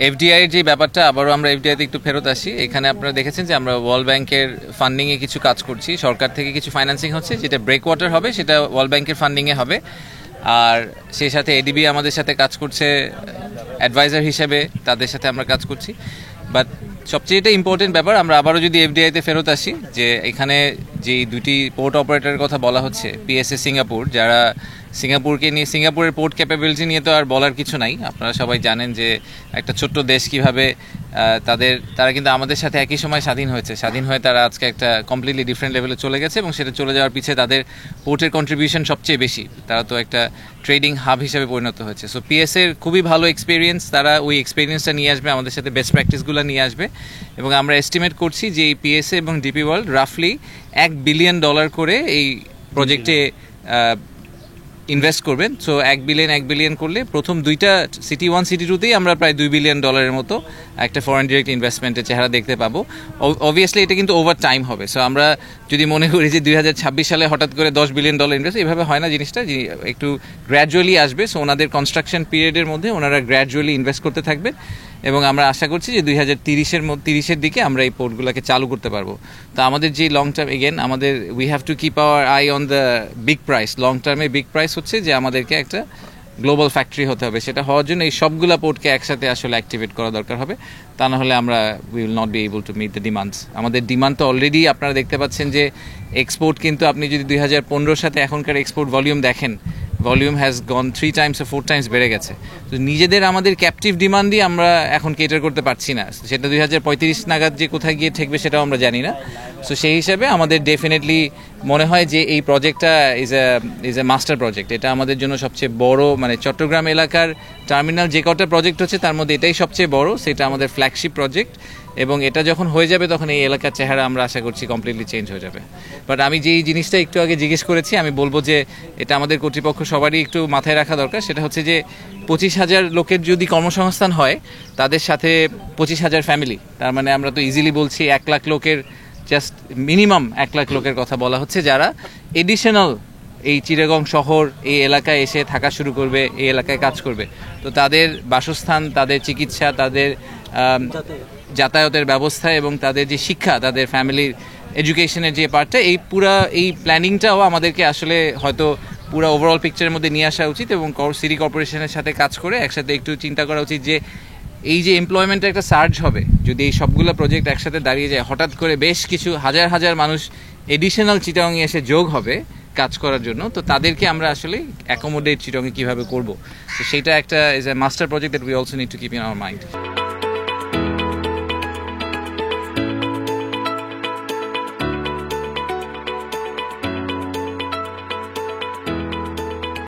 FDI এর যে ব্যাপারটা আবারও আমরা এফডিআইতে একটু ফেরত আসি। এখানে আপনারা দেখেছেন যে আমরা ওয়ার্ল্ড ব্যাংকের ফান্ডিংয়ে কিছু কাজ করছি, সরকার থেকে কিছু ফাইন্যান্সিং হচ্ছে, যেটা ব্রেক ওয়াটার হবে সেটা ওয়ার্ল্ড ব্যাংকের ফান্ডিংয়ে হবে। আর সেই সাথে এডিবি আমাদের সাথে কাজ করছে অ্যাডভাইজার হিসেবে, তাদের সাথে আমরা কাজ করছি। বাট সবচেয়ে এটা ইম্পর্টেন্ট ব্যাপার, আমরা আবারও যদি এফডিআইতে ফেরত আসি, যে এখানে যে দুটি পোর্ট অপারেটরের কথা বলা হচ্ছে, পিএসএ সিঙ্গাপুর, যারা সিঙ্গাপুরকে নিয়ে, সিঙ্গাপুরের পোর্ট ক্যাপাবিলিটি নিয়ে তো আর বলার কিছু নাই। আপনারা সবাই জানেন যে একটা ছোট্ট দেশ কীভাবে তারা কিন্তু আমাদের সাথে একই সময় স্বাধীন হয়েছে, স্বাধীন হয়ে তারা আজকে একটা কমপ্লিটলি ডিফারেন্ট লেভেলে চলে গেছে, এবং সেটা চলে যাওয়ার পিছিয়ে তাদের পোর্টের কন্ট্রিবিউশন সবচেয়ে বেশি। তারা তো একটা ট্রেডিং হাব হিসেবে পরিণত হয়েছে। সো পিএসএর খুবই ভালো এক্সপিরিয়েন্স, তারা ওই এক্সপিরিয়েন্সটা নিয়ে আসবে, আমাদের সাথে বেস্ট প্র্যাকটিসগুলো নিয়ে আসবে। এবং আমরা এস্টিমেট করছি যে এই পিএসএ এবং ডিপি ওয়ার্ল্ড রাফলি $1 বিলিয়ন করে এই প্রজেক্টে ইনভেস্ট করবেন। সো 1 বিলিয়ন করলে প্রথম দুইটা সিটি 1 সিটি 2তেই আমরা প্রায় $2 বিলিয়ন মতো একটা ফরেন ডিরেক্ট ইনভেস্টমেন্টের চেহারা দেখতে পাবো। অবভিয়াসলি এটা কিন্তু ওভার টাইম হবে। সো আমরা যদি মনে করি যে 2026 সালে হঠাৎ করে $10 বিলিয়ন ইনভেস্ট, এভাবে হয় না জিনিসটা, একটু গ্র্যাজুয়ালি আসবে। সো ওনাদের কনস্ট্রাকশন পিরিয়ডের মধ্যে ওনারা গ্র্যাজুয়ালি ইনভেস্ট করতে থাকবেন, এবং আমরা আশা করছি যে 2030-এর দিকে আমরা এই পোর্টগুলোকে চালু করতে পারবো। তো আমাদের যে লং টার্ম, এগেন আমাদের we have to keep our I on the big price. Long টার্মে বিগ প্রাইস হচ্ছে যে আমাদেরকে একটা গ্লোবাল ফ্যাক্টরি হতে হবে। সেটা হওয়ার জন্য এই সবগুলা পোর্টকে একসাথে আসলে অ্যাক্টিভেট করা দরকার হবে, তা না হলে আমরা we will not be able to meet the demands. আমাদের ডিমান্ড তো অলরেডি আপনারা দেখতে পাচ্ছেন যে এক্সপোর্ট কিন্তু, আপনি যদি 2015-র সাথে এখনকার এক্সপোর্ট ভলিউম দেখেন, volume has gone 3 times or 4 times বেড়ে গেছে। তো নিজেদের আমাদের ক্যাপটিভ ডিমান্ডই আমরা এখন কেটার করতে পারছি না, সেটা 2035 নাগাদ যে কোথায় গিয়ে ঠেকবে সেটাও আমরা জানি না। সো সেই হিসাবে আমাদের ডেফিনেটলি মনে হয় যে এই প্রজেক্টটা ইজ এ মাস্টার প্রজেক্ট। এটা আমাদের জন্য সবচেয়ে বড়, মানে চট্টগ্রাম এলাকার টার্মিনাল যে কটা প্রজেক্ট হচ্ছে তার মধ্যে এটাই সবচেয়ে বড়, সেটা আমাদের ফ্ল্যাগশিপ প্রজেক্ট। এবং এটা যখন হয়ে যাবে তখন এই এলাকার চেহারা আমরা আশা করছি কমপ্লিটলি চেঞ্জ হয়ে যাবে। বাট আমি যেই জিনিসটা একটু আগে জিজ্ঞেস করেছি, আমি বলবো যে এটা আমাদের কর্তৃপক্ষ সবারই একটু মাথায় রাখা দরকার। সেটা হচ্ছে যে 25,000 লোকের যদি কর্মসংস্থান হয়, তাদের সাথে 25,000 ফ্যামিলি, তার মানে আমরা তো ইজিলি বলছি 1 লাখ লোকের, জাস্ট মিনিমাম 1 লাখ লোকের কথা বলা হচ্ছে, যারা এডিশনাল এই চিটাগং শহর এই এলাকায় এসে থাকা শুরু করবে, এই এলাকায় কাজ করবে। তো তাদের বাসস্থান, তাদের চিকিৎসা, তাদের যাতায়াতের ব্যবস্থা এবং তাদের যে শিক্ষা, তাদের ফ্যামিলির এডুকেশনের যে পার্টটা, এই প্ল্যানিংটাও আমাদেরকে আসলে হয়তো পুরো ওভারঅল পিকচারের মধ্যে নিয়ে আসা উচিত, এবং সিটি কর্পোরেশনের সাথে কাজ করে একসাথে একটু চিন্তা করা উচিত যে এই যে এমপ্লয়মেন্টের একটা সার্জ হবে যদি এই সবগুলো প্রজেক্ট একসাথে দাঁড়িয়ে যায়, হঠাৎ করে বেশ কিছু হাজার হাজার মানুষ এডিশনাল চিটাগংয়ে এসে যোগ হবে কাজ করার জন্য। তো তাদেরকে আমরা আসলে অ্যাকোমোডেট চিটাগংয়ে কীভাবে করবো, তো সেইটা একটা is a master project that we also need to keep in our mind.